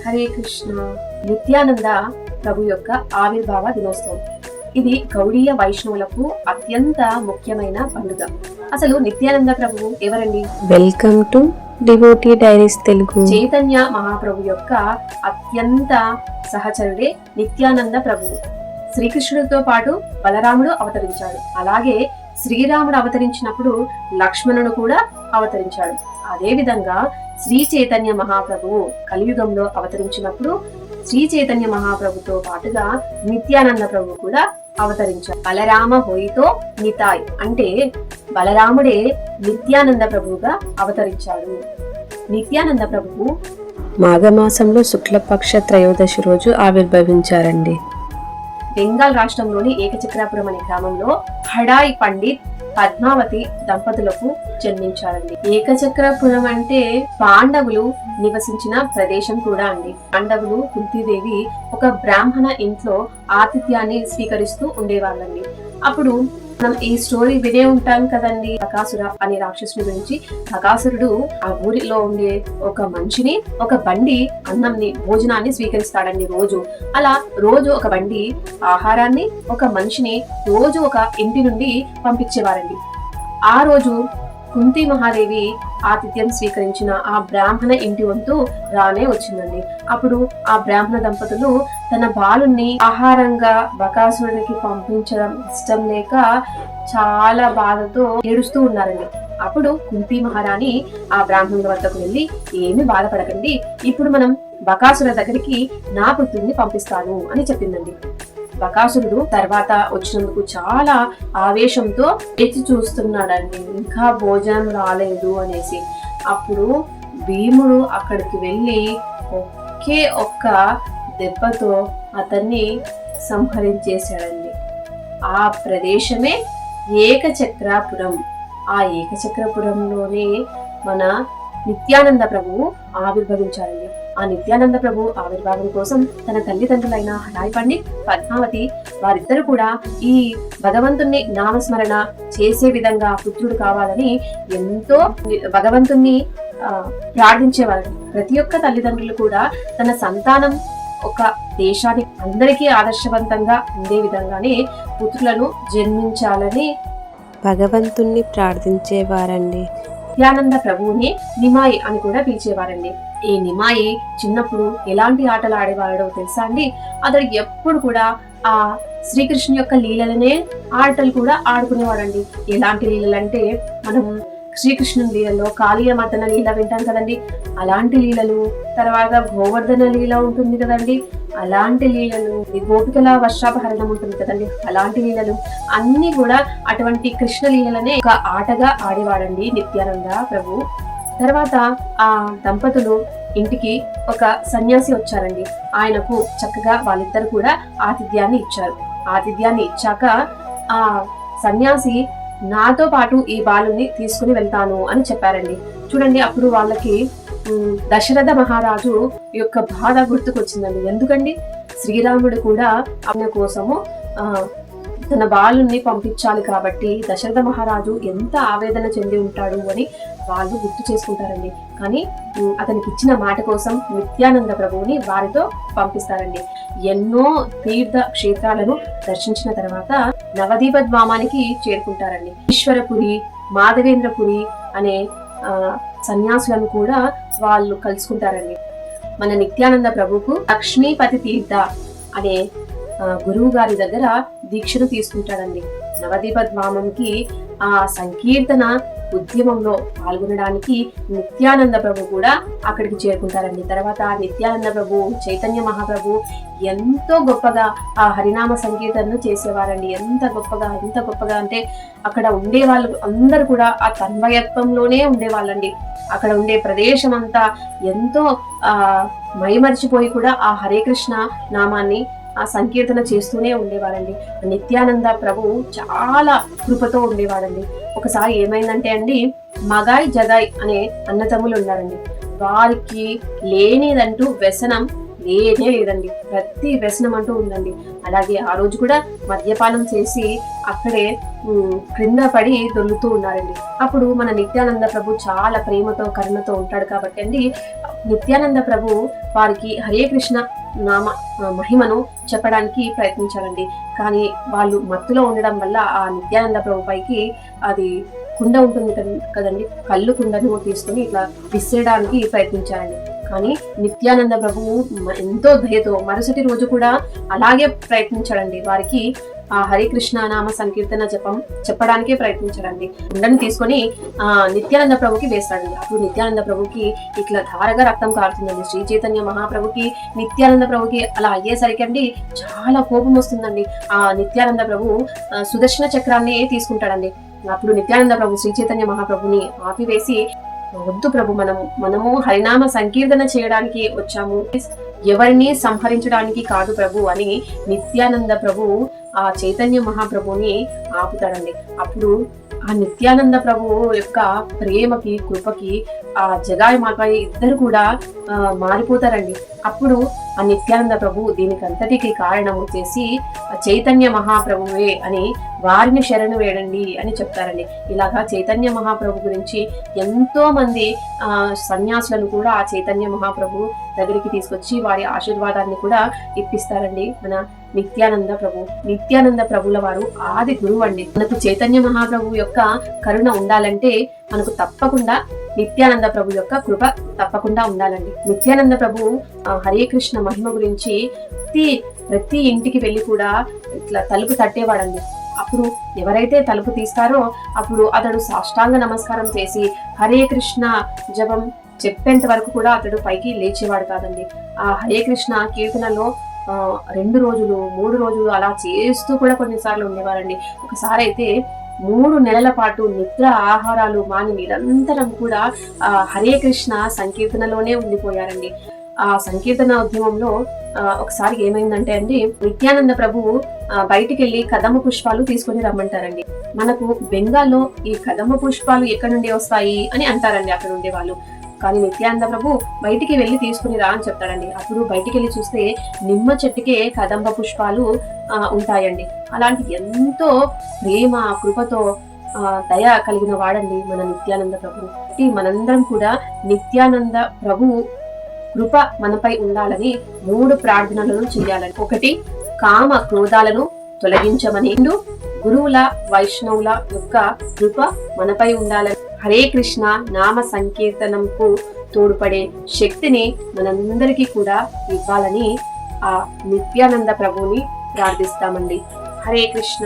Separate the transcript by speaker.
Speaker 1: హరే కృష్ణ. నిత్యానంద ప్రభు యొక్క ఆవిర్భావ దినోత్సవం. ఇది గౌడీయ వైష్ణవులకు అత్యంత ముఖ్యమైన పండుగ. అసలు నిత్యానంద ప్రభువు ఎవరండి?
Speaker 2: Welcome to devotee diaries Telugu.
Speaker 1: Chaitanya Mahaprabhu యొక్క అత్యంత సహచరుడే నిత్యానంద ప్రభువు. శ్రీకృష్ణుడితో పాటు బలరాముడు అవతరించాడు. అలాగే శ్రీరాముడు అవతరించినప్పుడు లక్ష్మణుడు కూడా అవతరించాడు. అదే విధంగా శ్రీ చైతన్య మహాప్రభువు కలియుగంలో అవతరించినప్పుడు శ్రీ చైతన్య మహాప్రభుతో పాటుగా నిత్యానంద ప్రభు కూడా అవతరించాడు. బలరామ హోయితో నితాయ్ అంటే బలరాముడే నిత్యానంద ప్రభువుగా అవతరించాడు. నిత్యానంద ప్రభువు
Speaker 2: మాఘమాసంలో శుక్లపక్ష త్రయోదశి రోజు ఆవిర్భవించారండి.
Speaker 1: బెంగాల్ రాష్ట్రంలోని ఏకచక్రాపురం అనే గ్రామంలో హడాయ్ పండిత్ పద్మావతి దంపతులకు జన్మించారండి. ఏకచక్రపురం అంటే పాండవులు నివసించిన ప్రదేశం కూడా అండి. పాండవులు కుంతీదేవి ఒక బ్రాహ్మణ ఇంట్లో ఆతిథ్యాన్ని స్వీకరిస్తూ ఉండేవాళ్ళండి. అప్పుడు మనం ఈ స్టోరీ వినే ఉంటాం కదండి, బకాసుర అనే రాక్షసుని గురించి. బకాసురుడు ఆ ఊరిలో ఉండే ఒక మనిషిని ఒక బండి అన్నంని భోజనాన్ని స్వీకరిస్తాడండి రోజు. అలా రోజు ఒక బండి ఆహారాన్ని ఒక మనిషిని రోజు ఒక ఇంటి నుండి పంపించేవారండి. ఆ రోజు కుంతి మహాదేవి ఆతిథ్యం స్వీకరించిన ఆ బ్రాహ్మణ ఇంటి వంతు రానే వచ్చిందండి. అప్పుడు ఆ బ్రాహ్మణ దంపతులు తన బాలుని ఆహారంగా బకాసురుడికి పంపించడం ఇష్టం లేక చాలా బాధతో ఏడుస్తూ ఉన్నారండి. అప్పుడు కుంతి మహారాణి ఆ బ్రాహ్మణుల వద్దకు వెళ్ళి, ఏమి బాధపడకండి, ఇప్పుడు మనం బకాసుర దగ్గరికి నా పుత్రుడిని పంపిస్తాను అని చెప్పిందండి. బకాసురుడు తర్వాత వచ్చినందుకు చాలా ఆవేశంతో ఎత్తి చూస్తున్నాడండి, ఇంకా భోజనం రాలేదు అనేసి. అప్పుడు భీముడు అక్కడికి వెళ్ళి ఒకే ఒక్క దెబ్బతో అతన్ని సంహరించేశాడండి. ఆ ప్రదేశమే ఏకచక్రాపురం. ఆ ఏకచక్రపురంలోనే మన నిత్యానంద ప్రభువు ఆవిర్భవించారండి. ఆ నిత్యానంద ప్రభు ఆవిర్భావం కోసం తన తల్లిదండ్రులైన హడాయ్ పండిత్, పద్మావతి వారిద్దరు కూడా ఈ భగవంతుణ్ణి నామస్మరణ చేసే విధంగా పుత్రుడు కావాలని ఎంతో భగవంతుణ్ణి ప్రార్థించేవారు. ప్రతి ఒక్క తల్లిదండ్రులు కూడా తన సంతానం ఒక దేశానికి అందరికీ ఆదర్శవంతంగా ఉండే విధంగానే పుత్రులను జన్మించాలని
Speaker 2: భగవంతుణ్ణి ప్రార్థించేవారండి.
Speaker 1: నిత్యానంద ప్రభువుని నిమాయి అని కూడా పిలిచేవారండి. ఈ నిమాయి చిన్నప్పుడు ఎలాంటి ఆటలు ఆడేవాడో తెలుసా అండి? అతడు ఎప్పుడు కూడా ఆ శ్రీకృష్ణుని యొక్క లీలలనే ఆటలు కూడా ఆడుకునేవాడండి. ఎలాంటి లీలలంటే మనం శ్రీకృష్ణుని లీలలో కాళీయ మర్దన లీల వింటాం కదండి, అలాంటి లీలలు, తర్వాత గోవర్ధన లీల ఉంటుంది కదండి, అలాంటి లీలలు, గోపికల వర్షాపహరణం ఉంటుంది కదండి, అలాంటి లీలలు అన్ని కూడా అటువంటి కృష్ణ లీలనే ఒక ఆటగా ఆడేవాడండి నిత్యానంద ప్రభు. తర్వాత ఆ దంపతులు ఇంటికి ఒక సన్యాసి వచ్చారండి. ఆయనకు చక్కగా వాళ్ళిద్దరు కూడా ఆతిథ్యాన్ని ఇచ్చారు. ఆతిథ్యాన్ని ఇచ్చాక ఆ సన్యాసి నాతో పాటు ఈ బాలుని తీసుకుని వెళ్తాను అని చెప్పారండి. చూడండి, అప్పుడు వాళ్ళకి దశరథ మహారాజు యొక్క బాధ గుర్తుకొచ్చిందండి. ఎందుకండి, శ్రీరాముడు కూడా ఆయన కోసము తన బాలుని పంపించాలి కాబట్టి దశరథ మహారాజు ఎంత ఆవేదన చెంది ఉంటాడు అని వాళ్ళు గుర్తు చేసుకుంటారండి. కానీ అతనికి ఇచ్చిన మాట కోసం నిత్యానంద ప్రభువుని వారితో పంపిస్తారండి. ఎన్నో తీర్థ క్షేత్రాలను దర్శించిన తర్వాత నవదీప ధామానికి చేరుకుంటారండి. ఈశ్వరపురి, మాధవేంద్రపురి అనే సన్యాసులను కూడా వాళ్ళు కలుసుకుంటారండి. మన నిత్యానంద ప్రభుకు లక్ష్మీపతి తీర్థ అనే గురువు గారి దగ్గర దీక్షను తీసుకుంటాడండి. నవదీప ధామంకి ఆ సంకీర్తన ఉద్యమంలో పాల్గొనడానికి నిత్యానంద ప్రభు కూడా అక్కడికి చేరుకుంటారండి. తర్వాత నిత్యానంద ప్రభు, చైతన్య మహాప్రభు ఎంతో గొప్పగా ఆ హరినామ సంకీర్తనను చేసేవారండి. ఎంత గొప్పగా అంటే అక్కడ ఉండే వాళ్ళు అందరూ కూడా ఆ తన్మయత్వంలోనే ఉండేవాళ్ళండి. అక్కడ ఉండే ప్రదేశం అంతా ఎంతో మైమరిచిపోయి కూడా ఆ హరే కృష్ణ నామాన్ని ఆ సంకీర్తన చేస్తూనే ఉండేవాడండి. నిత్యానంద ప్రభు చాలా కృపతో ఉండేవాడండి. ఒకసారి ఏమైందంటే అండి, మగాయ్ జగాయ్ అనే అన్నతమ్ములు ఉన్నారండి. వారికి లేనిదంటూ వ్యసనం లేనే లేదండి. ప్రతి వ్యసనం అంటూ ఉందండి. అలాగే ఆ రోజు కూడా మద్యపానం చేసి అక్కడే క్రింద పడి దొర్లుతూ ఉన్నారండి. అప్పుడు మన నిత్యానంద ప్రభు చాలా ప్రేమతో కరుణతో ఉంటాడు కాబట్టి అండి, నిత్యానంద ప్రభు వారికి హరే కృష్ణ నామ మహిమను చెప్పడానికి ప్రయత్నించారండి. కానీ వాళ్ళు మత్తులో ఉండడం వల్ల ఆ నిత్యానంద ప్రభు పైకి అది కుండ ఉంటుంది కదండి, కళ్ళు కుండను తీసుకుని ఇట్లా విసిరేయడానికి ప్రయత్నించారండి. కానీ నిత్యానంద ప్రభువు ఎంతో దయతో మరుసటి రోజు కూడా అలాగే ప్రయత్నించాడండి. వారికి ఆ హరికృష్ణ నామ సంకీర్తన చెప్పడానికే ప్రయత్నించాడండి. కుండని తీసుకొని నిత్యానంద ప్రభుకి వేస్తాడండి. అప్పుడు నిత్యానంద ప్రభుకి ఇట్లా ధారగా రక్తం కారుతుందండి. శ్రీ చైతన్య మహాప్రభుకి నిత్యానంద ప్రభుకి అలా అయ్యేసరికి అండి చాలా కోపం వస్తుందండి. ఆ నిత్యానంద ప్రభు సుదర్శన చక్రాన్ని తీసుకుంటాడండి. అప్పుడు నిత్యానంద ప్రభు శ్రీ చైతన్య మహాప్రభుని ఆపివేసి, వద్దు ప్రభు, మనము హరినామ సంకీర్తన చేయడానికి వచ్చాము, ఎవరిని సంహరించడానికి కాదు ప్రభు అని నిత్యానంద ప్రభు ఆ చైతన్య మహాప్రభుని ఆపుతాడండి. అప్పుడు ఆ నిత్యానంద ప్రభు యొక్క ప్రేమకి కృపకి ఆ జగాయి మాకాయి ఇద్దరు కూడా మారిపోతారండి. అప్పుడు ఆ నిత్యానంద ప్రభు దీనికి అంతటికి కారణం వచ్చేసి చైతన్య మహాప్రభువే అని వారిని శరణు వేడండి అని చెప్తారండి. ఇలాగా చైతన్య మహాప్రభు గురించి ఎంతో మంది సన్యాసులను కూడా ఆ చైతన్య మహాప్రభు దగ్గరికి తీసుకొచ్చి వారి ఆశీర్వాదాన్ని కూడా ఇప్పిస్తారండి మన నిత్యానంద ప్రభు. నిత్యానంద ప్రభుల వారు ఆది గురువు అండి. మనకు చైతన్య మహాప్రభు యొక్క కరుణ ఉండాలంటే మనకు తప్పకుండా నిత్యానంద ప్రభు యొక్క కృప తప్పకుండా ఉండాలండి. నిత్యానంద ప్రభు హరే కృష్ణ మహిమ గురించి ప్రతి ఇంటికి వెళ్ళి కూడా ఇట్లా తలుపు తట్టేవాడండి. అప్పుడు ఎవరైతే తలుపు తీస్తారో అప్పుడు అతడు సాష్టాంగ నమస్కారం చేసి హరే కృష్ణ జపం చెప్పేంత వరకు కూడా అతడు పైకి లేచేవాడు కాదండి. ఆ హరే కృష్ణ కీర్తనలో 2 రోజులు 3 రోజులు అలా చేస్తూ కూడా కొన్నిసార్లు ఉండేవారండి. ఒకసారి అయితే 3 నెలల పాటు నిద్ర ఆహారాలు మాని నిరంతరం కూడా హరే కృష్ణ సంకీర్తనలోనే ఉండిపోయారండి. ఆ సంకీర్తన ఉద్యమంలో ఒకసారి ఏమైందంటే అండి, నిత్యానంద ప్రభు బయటికి వెళ్ళి కదమ్మ పుష్పాలు తీసుకొని రమ్మంటారండి. మనకు బెంగాల్లో ఈ కదమ్మ పుష్పాలు ఎక్కడి నుండి వస్తాయి అని అంటారండి అక్కడ ఉండే వాళ్ళు. కానీ నిత్యానంద ప్రభు బయటికి వెళ్ళి తీసుకుని రా అని చెప్తాడండి. అప్పుడు బయటికి వెళ్ళి చూస్తే నిమ్మ చెట్టుకే కదంబ పుష్పాలు ఉంటాయండి. అలాంటి ఎంతో ప్రేమ కృపతో దయ కలిగిన వాడండి మన నిత్యానంద ప్రభు. మనందరం కూడా నిత్యానంద ప్రభు కృప మనపై ఉండాలని 3 ప్రార్థనలను చేయాలని. 1, కామ క్రోధాలను తొలగించమని. 2, గురువుల వైష్ణవుల యొక్క కృప మనపై ఉండాలని. హరే కృష్ణ నామ సంకీర్తనంకు తోడ్పడే శక్తిని మనందరికీ కూడా ఇవ్వాలని ఆ నిత్యానంద ప్రభుని ప్రార్థిస్తామండి. హరే కృష్ణ.